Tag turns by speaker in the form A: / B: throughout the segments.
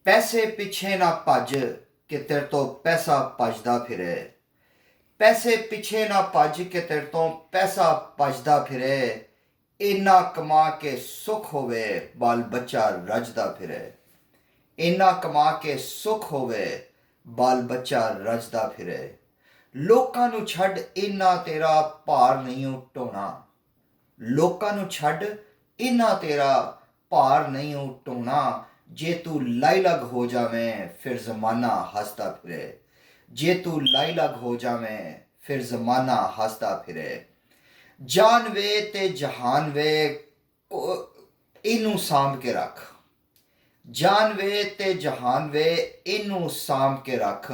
A: ਪੈਸੇ ਪਿੱਛੇ ਨਾ ਭੱਜ ਕਿ ਤੇਰੇ ਤੋਂ ਪੈਸਾ ਭੱਜਦਾ ਫਿਰੇ। ਪੈਸੇ ਪਿੱਛੇ ਨਾ ਭੱਜ ਕਿ ਤੇਰੇ ਤੋਂ ਪੈਸਾ ਭੱਜਦਾ ਫਿਰੇ। ਇੰਨਾ ਕਮਾ ਕੇ ਸੁੱਖ ਹੋਵੇ ਬਾਲ ਬੱਚਾ ਰੱਜਦਾ ਫਿਰੇ। ਇੰਨਾ ਕਮਾ ਕੇ ਸੁੱਖ ਹੋਵੇ ਬਾਲ ਬੱਚਾ ਰੱਜਦਾ ਫਿਰੇ। ਲੋਕਾਂ ਨੂੰ ਛੱਡ ਇੰਨਾ ਤੇਰਾ ਭਾਰ ਨਹੀਂ ਢੋਣਾ। ਲੋਕਾਂ ਨੂੰ ਛੱਡ ਇੰਨਾ ਤੇਰਾ ਭਾਰ ਨਹੀਂ ਢੋਣਾ। ਜੇ ਤੂੰ ਲਾਈਲਗ ਹੋ ਜਾਵੇਂ ਫਿਰ ਜ਼ਮਾਨਾ ਹੱਸਦਾ ਫਿਰੇ। ਜੇ ਤੂੰ ਲਾਈਲਗ ਹੋ ਜਾਵੇਂ ਫਿਰ ਜ਼ਮਾਨਾ ਹੱਸਦਾ ਫਿਰੇ। ਜਾਨ ਵੇ ਤੇ ਜਹਾਨ ਵੇ ਇਹਨੂੰ ਸਾਂਭ ਕੇ ਰੱਖ। ਜਾਨ ਵੇ ਤੇ ਜਹਾਨ ਵੇ ਇਹਨੂੰ ਸਾਂਭ ਕੇ ਰੱਖ।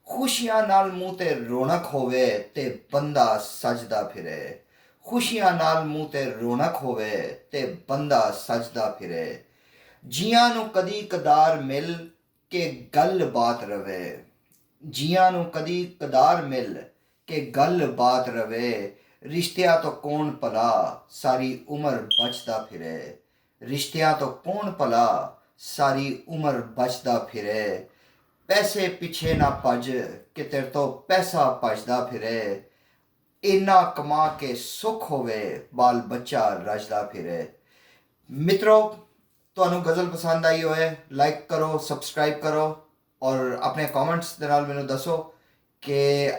A: ਖੁਸ਼ੀਆਂ ਨਾਲ ਮੂੰਹ ਤੇ ਰੌਣਕ ਹੋਵੇ ਤੇ ਬੰਦਾ ਸਜਦਾ ਫਿਰੇ। ਖੁਸ਼ੀਆਂ ਨਾਲ ਮੂੰਹ ਤੇ ਰੌਣਕ ਹੋਵੇ ਤੇ ਬੰਦਾ ਸਜਦਾ ਫਿਰੇ। ਜੀਆਂ ਨੂੰ ਕਦੀ ਕਦਾਰ ਮਿਲ ਕੇ ਗੱਲ ਬਾਤ ਰਵੇ। ਜੀਆਂ ਨੂੰ ਕਦੀ ਕਦਾਰ ਮਿਲ ਕੇ ਗੱਲ ਬਾਤ ਰਵੇ। ਰਿਸ਼ਤਿਆਂ ਤੋਂ ਕੌਣ ਭਲਾ ਸਾਰੀ ਉਮਰ ਬਚਦਾ ਫਿਰੇ। ਰਿਸ਼ਤਿਆਂ ਤੋਂ ਕੌਣ ਭਲਾ ਸਾਰੀ ਉਮਰ ਬਚਦਾ ਫਿਰੇ। ਪੈਸੇ ਪਿੱਛੇ ਨਾ ਭੱਜ ਕਿ ਤੇਰੇ ਤੋਂ ਪੈਸਾ ਭੱਜਦਾ ਫਿਰੇ। ਇੰਨਾ ਕਮਾ ਕੇ ਸੁੱਖ ਹੋਵੇ ਬਾਲ ਬੱਚਾ ਰੱਜਦਾ ਫਿਰੇ। ਮਿੱਤਰੋ, ਤੁਹਾਨੂੰ ਗਜ਼ਲ ਪਸੰਦ ਆਈ ਹੋਏ ਲਾਈਕ ਕਰੋ, ਸਬਸਕ੍ਰਾਈਬ ਕਰੋ ਔਰ ਆਪਣੇ ਕਮੈਂਟਸ ਦੇ ਨਾਲ ਮੈਨੂੰ ਦੱਸੋ ਕਿ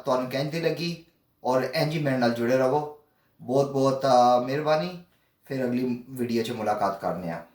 A: ਤੁਹਾਨੂੰ ਕਿੰਝ ਲੱਗੀ ਔਰ ਇੰਝ ਹੀ ਮੇਰੇ ਨਾਲ ਜੁੜੇ ਰਹੋ। ਬਹੁਤ ਬਹੁਤ ਮਿਹਰਬਾਨੀ। ਫਿਰ ਅਗਲੀ ਵੀਡੀਓ 'ਚ ਮੁਲਾਕਾਤ ਕਰਨੇ ਆ।